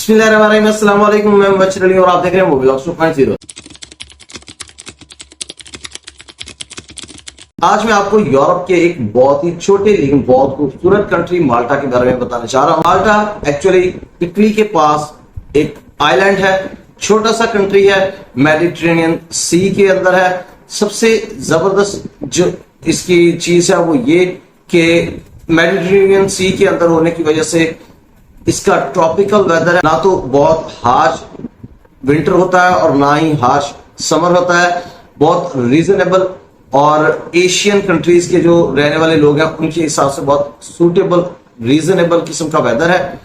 बिस्मिल्लाहिर्रहमानिर्रहीम, अस्सलाम वालेकुम। मैं मुबश्शिर अली और आप देख रहे हैं मोबिलॉग्स 2.0। आज मैं आपको यूरोप के एक बहुत ही छोटे लेकिन बहुत खूबसूरत कंट्री माल्टा के बारे में बताने चाह रहा हूँ। माल्टा एक्चुअली इटली के पास एक आइलैंड है, छोटा सा कंट्री है, मेडिटेरेनियन सी के अंदर है। सबसे जबरदस्त जो इसकी चीज है वो ये कि मेडिटेरेनियन सी के अंदर होने की वजह से इसका ट्रॉपिकल वेदर है। ना तो बहुत हार्श विंटर होता है और ना ही हार्श समर होता है, बहुत रीजनेबल और एशियन कंट्रीज के जो रहने वाले लोग हैं उनके हिसाब से बहुत सूटेबल रीजनेबल किस्म का वेदर है।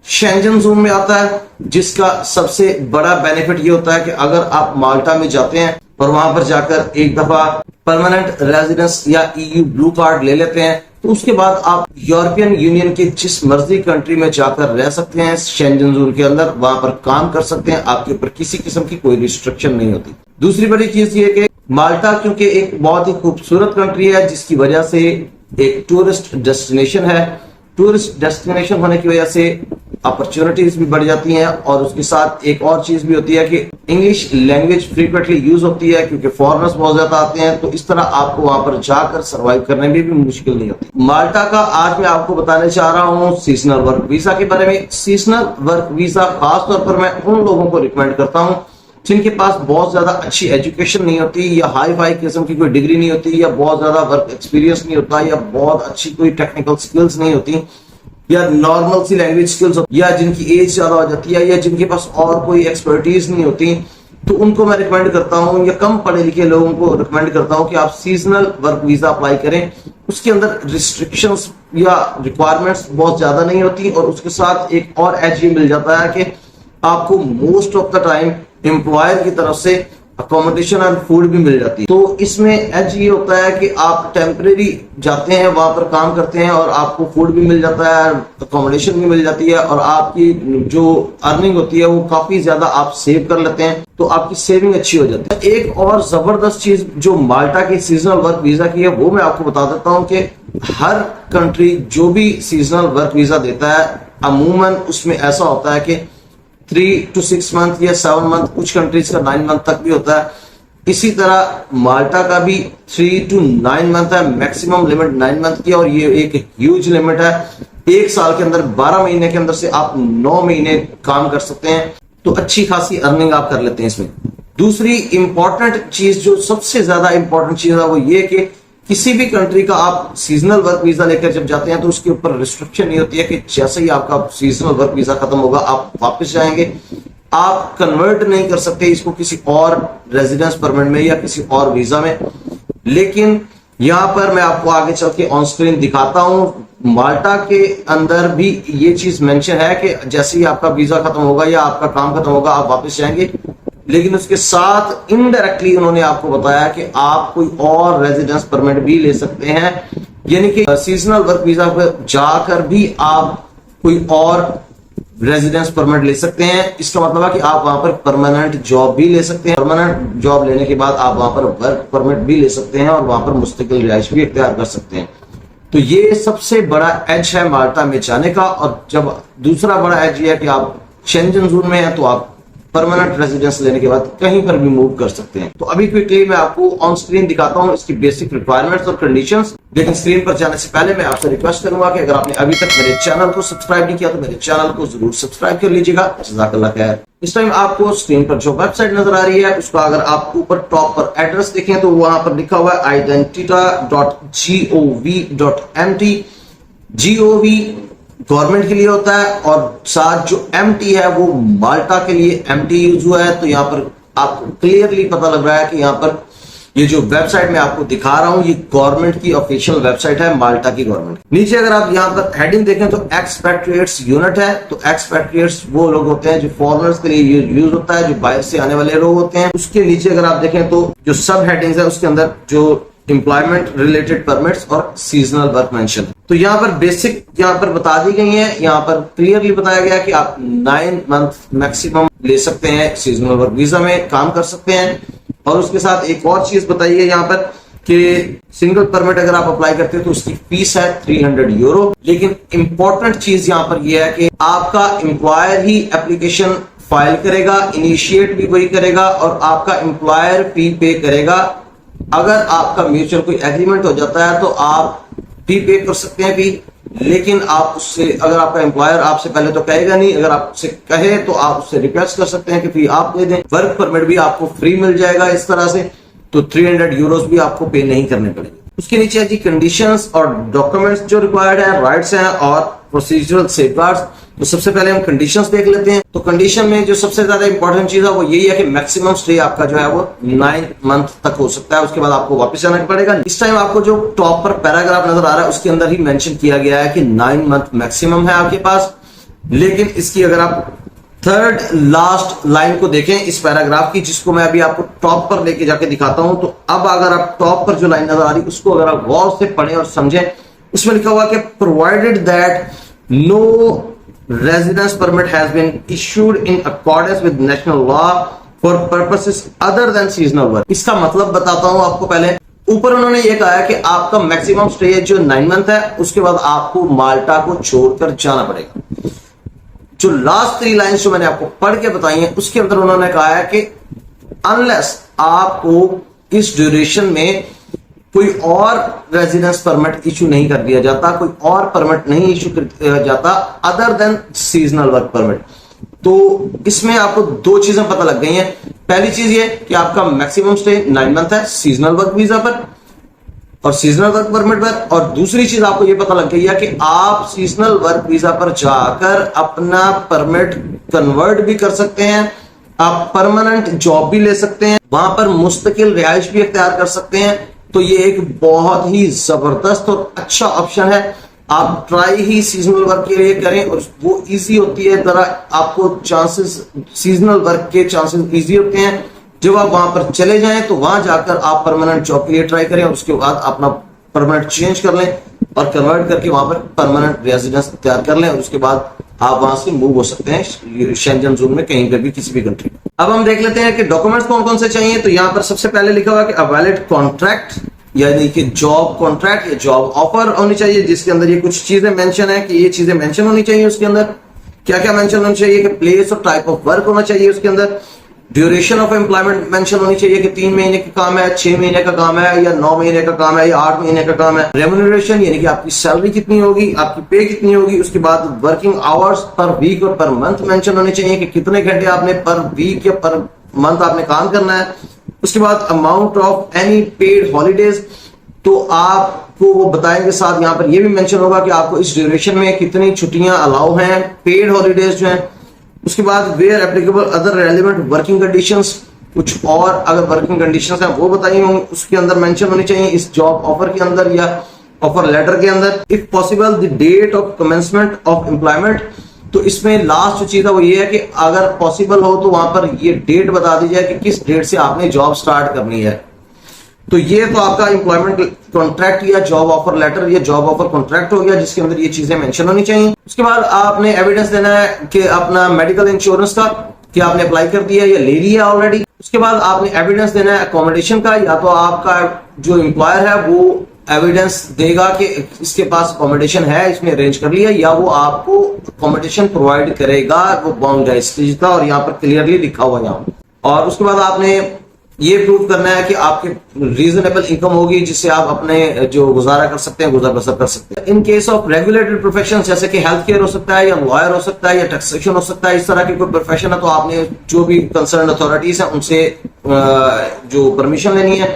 शेंजन जोन में आता है, जिसका सबसे बड़ा बेनिफिट ये होता है कि अगर आप माल्टा में जाते हैं और वहां पर जाकर एक दफा परमानेंट रेजिडेंस या ईयू ब्लू कार्ड ले लेते हैं तो उसके बाद आप यूरोपियन यूनियन के जिस मर्जी कंट्री में जाकर रह सकते हैं, शेंजन जोन के अंदर वहां पर काम कर सकते हैं। आपके ऊपर किसी किस्म की कोई रिस्ट्रिक्शन नहीं होती। दूसरी बड़ी चीज ये कि माल्टा क्योंकि एक बहुत ही खूबसूरत कंट्री है, जिसकी वजह से एक टूरिस्ट डेस्टिनेशन है। टूरिस्ट डेस्टिनेशन होने की वजह से अपॉर्चुनिटीज भी बढ़ जाती हैं और उसके साथ एक और चीज भी होती है कि इंग्लिश लैंग्वेज फ्रीक्वेंटली यूज होती है क्योंकि फॉरेनर्स बहुत ज्यादा आते हैं। तो इस तरह आपको वहां पर जाकर सरवाइव करने में भी मुश्किल नहीं होती। माल्टा का आज मैं आपको बताने चाह रहा हूँ सीजनल वर्क वीजा के बारे में। सीजनल वर्क वीजा खास तौर पर मैं उन लोगों को रिकमेंड करता हूँ जिनके पास बहुत ज्यादा अच्छी एजुकेशन नहीं होती या हाई फाई किस्म की कोई डिग्री नहीं होती या बहुत ज्यादा वर्क एक्सपीरियंस नहीं होता या बहुत अच्छी कोई टेक्निकल स्किल्स नहीं होती या नॉर्मल सी लैंग्वेज स्किल्स या जिनकी एज ज्यादा हो जाती है या जिनके पास और कोई एक्सपर्टीज नहीं होती। तो उनको मैं रिकमेंड करता हूँ या कम पढ़े लिखे लोगों को रिकमेंड करता हूँ कि आप सीजनल वर्क वीजा अप्लाई करें। उसके अंदर रिस्ट्रिक्शंस या रिक्वायरमेंट्स बहुत ज्यादा नहीं होती और उसके साथ एक और एज ये मिल जाता है कि आपको most of the time employer की तरफ से अकोमोडेशन एंड फूड भी मिल जाती है। तो इसमें एज ये होता है कि आप टेम्परेरी जाते हैं, वहां पर काम करते हैं और आपको फूड भी मिल जाता है, अकोमोडेशन भी मिल जाती है और आपकी जो अर्निंग होती है वो काफी ज्यादा आप सेव कर लेते हैं, तो आपकी सेविंग अच्छी हो जाती है। एक और जबरदस्त चीज जो माल्टा के सीजनल वर्क वीजा की है वो मैं आपको बता देता हूँ कि हर कंट्री जो भी सीजनल वर्क वीजा देता है अमूमन उसमें ऐसा होता है कि 3 to 6 मंथ या 7 मंथ, कुछ कंट्रीज का 9 मंथ तक भी होता है। इसी तरह माल्टा का भी 3 to 9 मंथ है, मैक्सिमम लिमिट 9 मंथ की और ये एक ह्यूज लिमिट है। एक साल के अंदर 12 महीने के अंदर से आप 9 महीने काम कर सकते हैं, तो अच्छी खासी अर्निंग आप कर लेते हैं इसमें। दूसरी इंपॉर्टेंट चीज जो सबसे ज्यादा इंपॉर्टेंट चीज है वो ये कि किसी भी कंट्री का आप सीजनल वर्क वीजा लेकर जब जाते हैं तो उसके ऊपर रिस्ट्रिक्शन नहीं होती है कि जैसे ही आपका सीजनल वर्क वीजा खत्म होगा आप वापस जाएंगे। आप कन्वर्ट नहीं कर सकते इसको किसी और रेजिडेंस परमिट में या किसी और वीजा में। लेकिन यहां पर मैं आपको आगे चल के ऑन स्क्रीन दिखाता हूं, माल्टा के अंदर भी ये चीज मेंशन है कि जैसे ही आपका वीजा खत्म होगा या आपका काम खत्म होगा आप वापस जाएंगे। लेकिन उसके साथ इनडायरेक्टली उन्होंने आपको बताया कि आप कोई और रेजिडेंस परमिट भी ले सकते हैं, यानी कि सीजनल वर्क वीजा पर जाकर भी आप कोई और रेजिडेंस परमिट ले सकते हैं। इसका मतलब है कि आप वहां पर परमानेंट जॉब भी ले सकते हैं। परमानेंट जॉब लेने के बाद आप वहां पर वर्क परमिट भी ले सकते हैं और वहां पर मुस्तकिल रिहाइश भी इख्तियार कर सकते हैं। तो ये सबसे बड़ा एज है माल्टा में जाने का। और जब दूसरा बड़ा एज ये है कि आप शेंजन जोन में हैं तो आप परमानेंट रेजिडेंस लेने के बाद कहीं पर भी मूव कर सकते हैं। तो अभी क्विकली मैं आपको ऑन स्क्रीन दिखाता हूं इसकी बेसिक रिक्वायरमेंट्स और कंडीशंस। लेकिन स्क्रीन पर जाने से पहले मैं आपसे रिक्वेस्ट करूंगा कि अगर आपने अभी तक मेरे चैनल को सब्सक्राइब नहीं किया तो मेरे चैनल को जरूर सब्सक्राइब कर लीजिएगा। जज़ाकल्लाह खैर। इस टाइम आपको स्क्रीन पर जो वेबसाइट नजर आ रही है उसका अगर आप ऊपर टॉप पर एड्रेस देखें तो वहां पर लिखा हुआ है identita.gov.mt। gov गवर्नमेंट के लिए होता है और साथ जो MT है वो माल्टा के लिए MT यूज हुआ है। तो यहाँ पर आपको क्लियरली पता लग रहा है कि यहाँ पर ये जो वेबसाइट मैं आपको दिखा रहा हूँ ये गवर्नमेंट की ऑफिशियल वेबसाइट है, माल्टा की गवर्नमेंट। नीचे अगर आप यहाँ पर हेडिंग देखें तो एक्सपैट्रिएट्स यूनिट है। तो एक्सपैट्रिएट्स वो लोग होते हैं जो फॉरेनर्स के लिए यूज होता है, जो बाहर से आने वाले लोग होते हैं। उसके नीचे अगर आप देखें तो जो सब हेडिंग्स है उसके अंदर जो एम्प्लॉयमेंट रिलेटेड परमिट्स और सीजनल वर्क मेंशन। तो यहाँ पर बेसिक यहाँ पर बता दी गई है। यहाँ पर क्लियरली बताया गया कि आप 9 मंथ मैक्सिमम ले सकते हैं, सीजनल वर्क वीजा में काम कर सकते हैं। और उसके साथ एक और चीज बताई है यहाँ पर कि सिंगल परमिट अगर आप अप्लाई करते हो तो उसकी फीस है 300 यूरो। लेकिन इंपॉर्टेंट चीज यहां पर यह है कि आपका एम्प्लॉयर ही एप्लीकेशन फाइल करेगा, इनिशिएट भी वही करेगा और आपका एम्प्लॉयर फी पे करेगा। अगर आपका म्यूचुअल कोई एग्रीमेंट हो जाता है तो आप फी पे कर सकते हैं फी, लेकिन आप उससे, अगर आपका एम्प्लॉयर आपसे पहले तो कहेगा नहीं, अगर आपसे कहे तो आप उससे रिक्वेस्ट कर सकते हैं कि फी आप दे दें। वर्क परमिट भी आपको फ्री मिल जाएगा इस तरह से, तो 300 यूरोस भी आपको पे नहीं करने पड़ेंगे। उसके नीचे है जी कंडीशंस और डॉक्यूमेंट्स जो रिक्वायर्ड है, राइट्स हैं और प्रोसीजरल सेफगार्ड्स। तो सबसे पहले हम कंडीशंस देख लेते हैं। तो कंडीशन में जो सबसे ज्यादा इंपॉर्टेंट चीज है वो यही है कि मैक्सिमम स्टे आपका जो है वो 9 मंथ तक हो सकता है, उसके बाद आपको वापस आना पड़ेगा। इस टाइम आपको जो टॉप पर पैराग्राफ नजर आ रहा है उसके अंदर ही मेंशन किया गया है कि 9 मंथ मैक्सिमम है आपके पास। लेकिन इसकी अगर आप थर्ड लास्ट लाइन को देखें इस पैराग्राफ की, जिसको मैं अभी आपको टॉप पर लेके जाके दिखाता हूं, तो अब अगर आप टॉप पर जो लाइन नजर आ रही है उसको अगर आप गौर से पढ़ें और समझें, उसमें लिखा हुआ कि provided that no residence permit has been issued in accordance with national law for purposes other than seasonal work। इसका मतलब बताता हूं आपको। पहले ऊपर उन्होंने ये कहा है कि आपका मैक्सिमम स्टे जो 9 मंथ है, उसके बाद आपको माल्टा को छोड़कर जाना पड़ेगा। जो लास्ट 3 लाइन्स जो मैंने आपको पढ़ के बताई हैं उसके अंदर उन्होंने कहा है कि अनलेस आपको इस ड्यूरेशन में कोई और रेजिडेंस परमिट इशू नहीं कर दिया जाता, कोई और परमिट नहीं इशू कर जाता other than seasonal work permit. तो इसमें आपको 2 चीजें पता लग गई हैं। पहली चीज ये कि आपका मैक्सिमम स्टे 9 मंथ है सीजनल वर्क वीजा पर और सीजनल वर्क परमिट पर, और दूसरी चीज आपको ये पता लग गई है कि आप सीजनल वर्क वीजा पर जाकर अपना परमिट कन्वर्ट भी कर सकते हैं, आप परमानेंट जॉब भी ले सकते हैं, वहां पर मुस्तकिल रिहाइश भी इख्तियार कर सकते हैं। तो ये एक बहुत ही जबरदस्त और अच्छा ऑप्शन है। आप ट्राई ही सीजनल वर्क के लिए करें और वो इजी होती है, जरा आपको चांसेस, सीजनल वर्क के चांसेस इजी होते हैं। जब आप वहां पर चले जाएं तो वहां जाकर आप परमानेंट जॉब के लिए ट्राई करें और उसके बाद अपना परमानेंट चेंज कर लें और कन्वर्ट करके वहां पर परमानेंट रेजिडेंस तैयार कर लें और उसके बाद आप वहां से मूव हो सकते हैं शेंजन जोन में कहीं पर भी, किसी भी कंट्री में। अब हम देख लेते हैं कि डॉक्यूमेंट्स कौन कौन से चाहिए। तो यहां पर सबसे पहले लिखा हुआ है कि अ वैलिड कॉन्ट्रैक्ट, यानी कि जॉब कॉन्ट्रैक्ट या जॉब ऑफर होनी चाहिए, जिसके अंदर ये कुछ चीजें मेंशन है कि ये चीजें मेंशन होनी चाहिए। उसके अंदर क्या क्या मेंशन होनी चाहिए कि प्लेस और टाइप ऑफ वर्क होना चाहिए, उसके अंदर ड्यूरेशन ऑफ एम्प्लॉयमेंट मेंशन होनी चाहिए कि 3 महीने का काम है, 6 महीने का काम है, या 9 महीने का काम है, या 8 महीने का काम है। रेम्यूनरेशन यानी कि आपकी सैलरी कितनी होगी, आपकी पे कितनी होगी। उसके बाद वर्किंग आवर्स पर वीक और पर मंथ मेंशन होने चाहिए कि कितने घंटे आपने पर वीक या पर मंथ आपने काम करना है। उसके बाद amount of any paid holidays, तो आपको वो बताएंगे। साथ यहाँ पर ये भी मेंशन होगा कि आपको इस ड्यूरेशन में कितनी छुट्टियां अलाउ हैं, पेड हॉलीडेज जो हैं। उसके बाद where applicable other relevant working conditions, कुछ और अगर वर्किंग कंडीशंस हैं वो बताई होंगी, उसके अंदर मेंशन होनी चाहिए इस जॉब ऑफर के अंदर या ऑफर लेटर के अंदर। If possible the date of commencement of employment, तो इसमें लास्ट जो चीज है वो ये है कि अगर पॉसिबल हो तो वहां पर ये डेट बता दी जाए कि किस डेट से आपने जॉब स्टार्ट करनी है। तो ये तो आपका एम्प्लॉयमेंट कॉन्ट्रैक्ट या जॉब ऑफर लेटर या जॉब ऑफर कॉन्ट्रैक्ट हो गया, जिसके अंदर ये चीजें मेंशन होनी चाहिए। उसके बाद आपने एविडेंस देना है कि अपना मेडिकल इंश्योरेंस का, कि आपने अप्लाई कर दिया या ले लिया ऑलरेडी। उसके बाद आपने एविडेंस देना है अकोमोडेशन का, या तो आपका जो एम्प्लॉयर है वो एविडेंस देगा कि इसके पास अकोमोडेशन है, इसने अरेंज कर लिया, या वो आपको अकोमोडेशन प्रोवाइड करेगा, वो बाउंड है इस चीज का, और यहाँ पर क्लियरली लिखा हुआ यहाँ। और उसके बाद आपने ये प्रूव करना है कि आपके रीजनेबल इनकम होगी जिससे आप अपने जो गुजारा कर सकते हैं, गुजर बसर कर सकते हैं। In case of regulated profession, जैसे कि हेल्थ केयर हो सकता है, या लॉयर हो सकता है, या टैक्सेशन हो सकता है, इस तरह की कोई प्रोफेशन है, तो आपने जो भी कंसर्न अथॉरिटीज है उनसे जो परमिशन लेनी है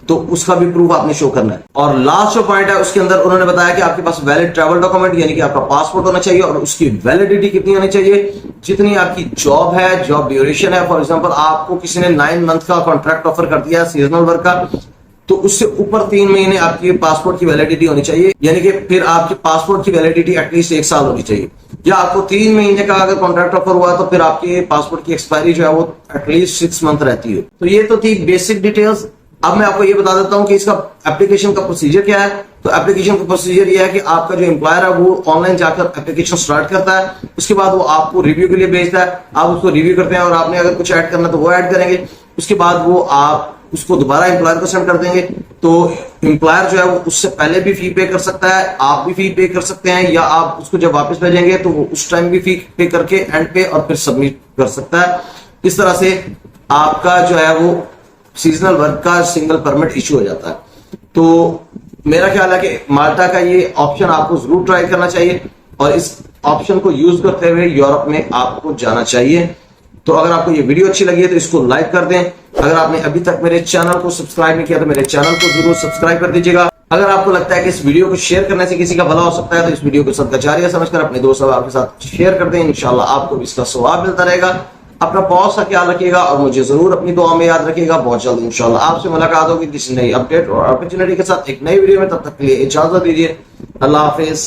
तो उसका भी प्रूफ आपने शो करना है। और लास्ट जो पॉइंट है उसके अंदर उन्होंने बताया कि आपके पास वैलिड ट्रैवल डॉक्यूमेंट, यानी कि आपका पासपोर्ट होना चाहिए, और उसकी वैलिडिटी कितनी होनी चाहिए, जितनी आपकी जॉब है, जॉब ड्यूरेशन है। फॉर एग्जांपल आपको किसी ने 9 मंथ का कॉन्ट्रैक्ट ऑफर कर दिया सीजनल वर्क का, तो उससे ऊपर 3 महीने आपके पासपोर्ट की वैलिडिटी होनी चाहिए, यानी कि फिर आपके पासपोर्ट की वैलिडिटी एटलीस्ट 1 साल होनी चाहिए। या आपको 3 महीने का अगर कॉन्ट्रैक्ट ऑफर हुआ तो फिर आपके पासपोर्ट की एक्सपायरी जो है वो एटलीस्ट 6 मंथ रहती है। तो ये तो थी बेसिक डिटेल्स। अब मैं आपको ये बता देता हूं कि इसका एप्लीकेशन का प्रोसीजर क्या है। तो एप्लीकेशन का प्रोसीजर ये है कि आपका जो एम्प्लॉयर है वो ऑनलाइन जाकर एप्लीकेशन स्टार्ट करता है, उसके बाद वो आपको रिव्यू के लिए भेजता है, आप उसको रिव्यू करते हैं और आपने अगर कुछ ऐड करना तो वो ऐड करेंगे। उसके बाद वो आप उसको दोबारा एम्प्लॉयर को सेंड कर देंगे तो एम्प्लॉयर जो है वो उससे पहले भी फी पे कर सकता है, आप भी फी पे कर सकते हैं, या आप उसको जब वापस भेजेंगे तो वो उस टाइम भी फी पे करके एंड पे और फिर सबमिट कर सकता है। इस तरह से आपका जो है वो सीजनल वर्क का सिंगल परमिट इशू हो जाता है। तो मेरा ख्याल है कि माल्टा का ये ऑप्शन आपको जरूर ट्राई करना चाहिए और इस ऑप्शन को यूज करते हुए यूरोप में आपको जाना चाहिए। तो अगर आपको ये वीडियो अच्छी लगी है तो इसको लाइक कर दें। अगर आपने अभी तक मेरे चैनल को सब्सक्राइब नहीं किया तो मेरे चैनल को जरूर सब्सक्राइब कर दीजिएगा। अगर आपको लगता है कि इस वीडियो को शेयर करने से किसी का भला हो सकता है तो इस वीडियो को सदका जारिया समझकर अपने दोस्त और आपके साथ शेयर कर दें। इंशाल्लाह आपको भी इसका सवाब मिलता रहेगा। अपना बहुत सा ख्याल रखिएगा और मुझे जरूर अपनी दुआ में याद रखिएगा। बहुत जल्द इंशाल्लाह आपसे मुलाकात होगी किसी नई अपडेट और अपॉर्चुनिटी के साथ एक नई वीडियो में। तब तक के लिए इजाजत दीजिए। अल्लाह हाफिज।